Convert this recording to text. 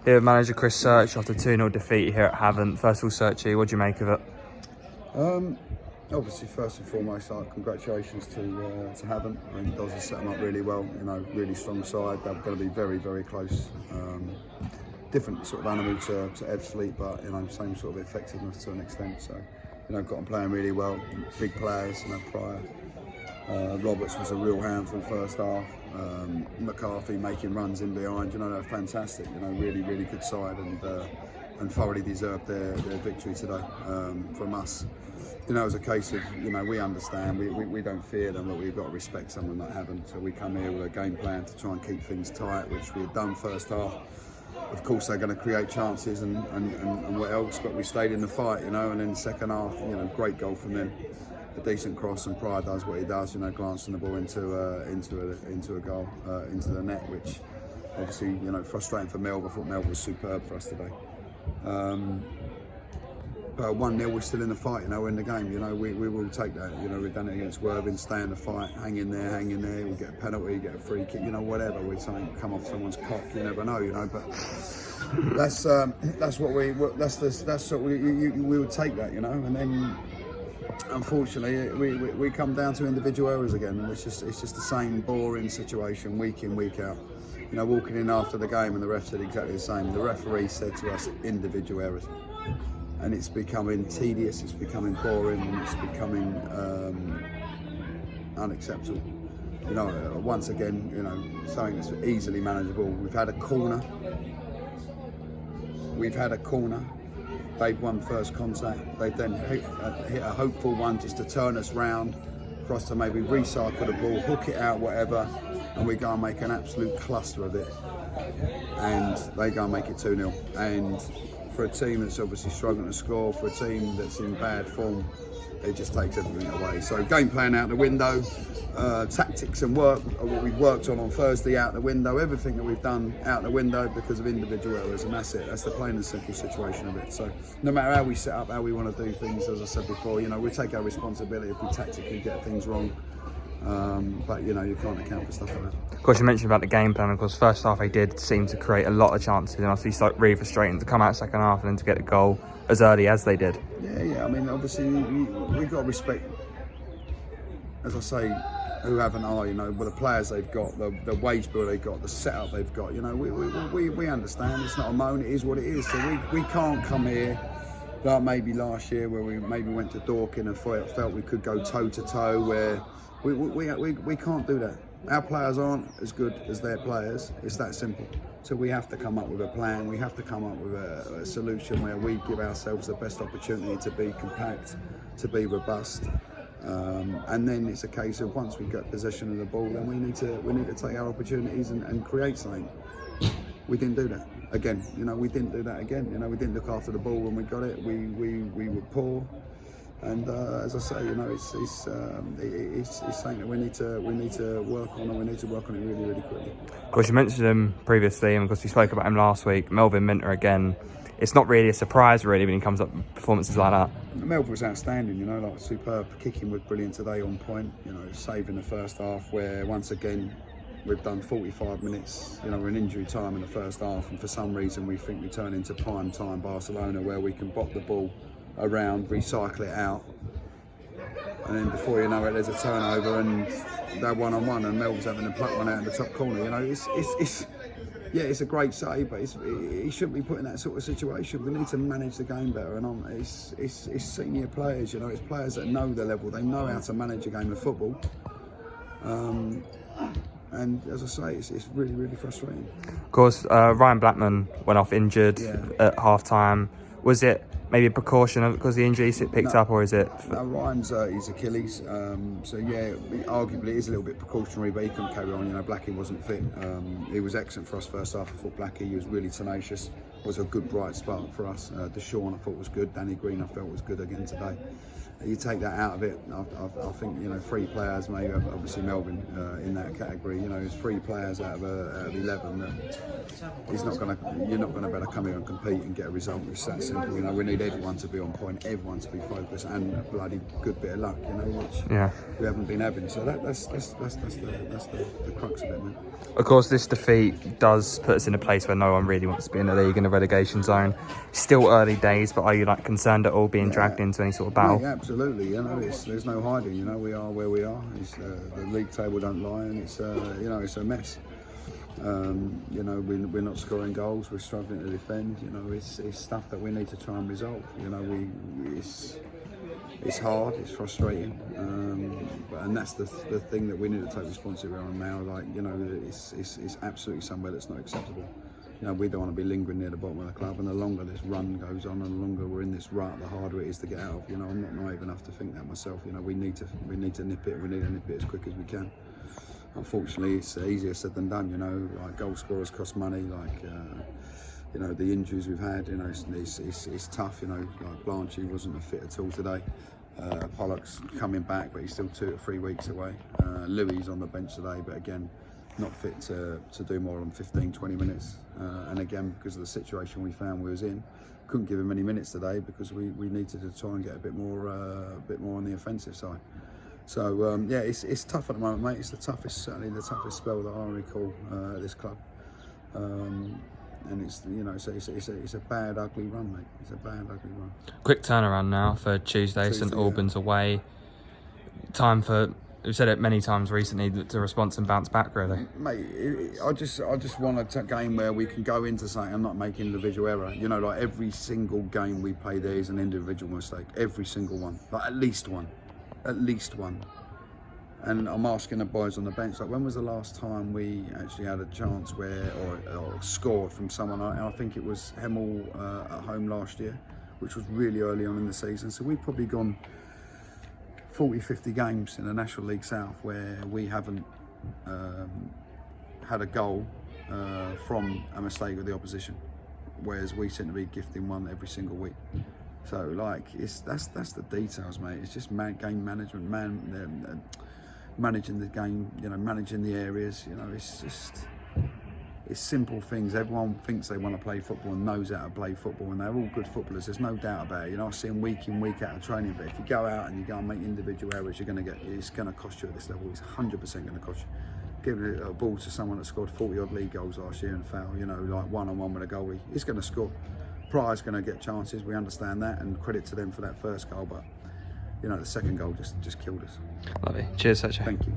Here with manager Chris Search after 2-0 defeat here at Havant. First of all, Searchy, what do you make of it? Obviously, first and foremost, congratulations to Havant. I think Doz has set them up really well. You know, really strong side. They're going to be very, very close. Different sort of animal to Ebbsfleet, but you know, same sort of effectiveness to an extent. So, you know, got them playing really well. Big players, you know, Pryor. Roberts was a real handful first half. McCarthy making runs in behind. You know, they're fantastic. You know, really, really good side and thoroughly deserved their victory today from us. You know, it's a case of, you know, we understand, we don't fear them, but we've got to respect someone that haven't. So we come here with a game plan to try and keep things tight, which we had done first half. Of course, they're going to create chances and what else, but we stayed in the fight, you know, and then second half, you know, great goal from them. A decent cross, and Pryor does what he does, you know, glancing the ball into a goal, into the net, which obviously, you know, frustrating for Melv. I thought Melv was superb for us today. But 1-0, we're still in the fight, you know, in the game, you know, we will take that, you know, we've done it against Worthing, stay in the fight, hang in there, we'll get a penalty, get a free kick, you know, whatever, we're something come off someone's cock, you never know, you know, but that's what we would take that, you know, and then unfortunately we come down to individual errors again, and it's just the same boring situation week in, week out. You know, walking in after the game and the ref said exactly the same. The referee said to us, individual errors. And it's becoming tedious, it's becoming boring, and it's becoming unacceptable. You know, once again, you know, something that's easily manageable. We've had a corner. They've won first contact. They've then hit a hopeful one just to turn us round, for us to maybe recycle the ball, hook it out, whatever, and we go and make an absolute cluster of it. And they go and make it 2-0. And for a team that's obviously struggling to score, for a team that's in bad form, it just takes everything away. So game plan out the window, tactics and work, what we've worked on Thursday out the window, everything that we've done out the window because of individual errors, and that's it. That's the plain and simple situation of it. So no matter how we set up, how we want to do things, as I said before, you know, we take our responsibility if we tactically get things wrong. But you know, you can't account for stuff like that. Of course, you mentioned about the game plan. Of course, first half they did seem to create a lot of chances, and obviously it's like really frustrating to come out second half and then to get the goal as early as they did. Yeah. I mean, obviously we've got to respect, as I say, who Havant are. You know, with the players they've got, the wage bill they've got, the setup they've got. You know, we understand. It's not a moan. It is what it is. So we can't come here like maybe last year where we maybe went to Dorking and felt we could go toe to toe. Where we can't do that. Our players aren't as good as their players. It's that simple. So we have to come up with a plan. We have to come up with a solution where we give ourselves the best opportunity to be compact, to be robust. And then it's a case of once we get possession of the ball, then we need to take our opportunities and create something. We didn't do that again. You know, we didn't do that again. You know, we didn't look after the ball when we got it. We were poor. And as I say, you know, it's something that we need to work on, and we need to work on it really, really quickly. Of course, you mentioned him previously, and of course we spoke about him last week. Melvin Minter again. It's not really a surprise, really, when he comes up with performances like that. Melvin was outstanding, you know, like superb. Kicking was brilliant today, on point. You know, saving the first half, where once again we've done 45 minutes. You know, we're in injury time in the first half, and for some reason we think we turn into prime time Barcelona, where we can bop the ball around, recycle it out, and then before you know it, there's a turnover and they're one-on-one, and Mel's having to pluck one out in the top corner. You know, it's a great save, but he shouldn't be put in that sort of situation. We need to manage the game better, and it's senior players. You know, it's players that know the level. They know how to manage a game of football. And as I say, it's really, really frustrating. Of course, Ryan Blackman went off injured at half-time. Was it maybe a precaution because the injury picked up, or is it? No, Ryan's his Achilles, so yeah, arguably it is a little bit precautionary, but he couldn't carry on. You know, Blackie wasn't fit. He was excellent for us first half. I thought Blackie, he was really tenacious. Was a good bright spark for us. Deshaun I thought was good. Danny Green I felt was good again today. you take that out of it. I think, you know, 3 players, maybe obviously Melvin in that category. You know, there's 3 players out of 11 that you're not gonna be able to come here and compete and get a result. It's that simple. You know, we need everyone to be on point, everyone to be focused, and a bloody good bit of luck. You know, which we haven't been having. So that's the crux of it, man. Of course, this defeat does put us in a place where no one really wants to be in the league, in the relegation zone. Still early days, but are you like concerned at all being dragged into any sort of battle? Yeah, absolutely. You know, there's no hiding. You know, we are where we are. The league table don't lie, and it's you know, it's a mess. You know, we're not scoring goals. We're struggling to defend. You know, it's stuff that we need to try and resolve. You know, it's hard. It's frustrating, and that's the thing that we need to take responsibility on now. Like, you know, it's absolutely somewhere that's not acceptable. You know, we don't want to be lingering near the bottom of the club, and the longer this run goes on, and the longer we're in this rut, the harder it is to get out of. You know, I'm not naive enough to think that myself. You know, we need to nip it. We need to nip it as quick as we can. Unfortunately, it's easier said than done. You know, like goal scorers cost money. Like, you know, the injuries we've had. You know, it's tough. You know, like Blanchy wasn't a fit at all today. Pollock's coming back, but he's still 2 to 3 weeks away. Louis on the bench today, but again, not fit to do more than 15-20 minutes. And again, because of the situation we found we was in, couldn't give him any minutes today because we needed to try and get a bit more on the offensive side. So yeah, it's tough at the moment, mate. It's certainly the toughest spell that I recall at this club. And it's, you know, it's a bad, ugly run, mate. It's a bad, ugly run. Quick turnaround now for Tuesday. St Albans away. Time for, we've said it many times recently, to respond and bounce back, really. Mate, I just want a game where we can go into something and not make individual error. You know, like every single game we play there is an individual mistake. Every single one. Like at least one. At least one. And I'm asking the boys on the bench, like, when was the last time we actually had a chance where, or scored from someone? I think it was Hemel at home last year, which was really early on in the season. So we've probably gone 40, 50 games in the National League South where we haven't had a goal from a mistake of the opposition, whereas we seem to be gifting one every single week. So like, that's the details, mate. It's just game management, managing the game, you know, managing the areas. You know, it's simple things. Everyone thinks they want to play football and knows how to play football, and they're all good footballers. There's no doubt about it. You know, I see them week in, week out of training. But if you go out and you go and make individual errors, it's going to cost you at this level. It's 100% going to cost you. Giving a ball to someone that scored 40-odd league goals last year and foul, you know, like one-on-one with a goalie, he's going to score. Pryor's going to get chances. We understand that, and credit to them for that first goal. But you know, the second goal just killed us. Lovely. Cheers, Sacha. Thank you.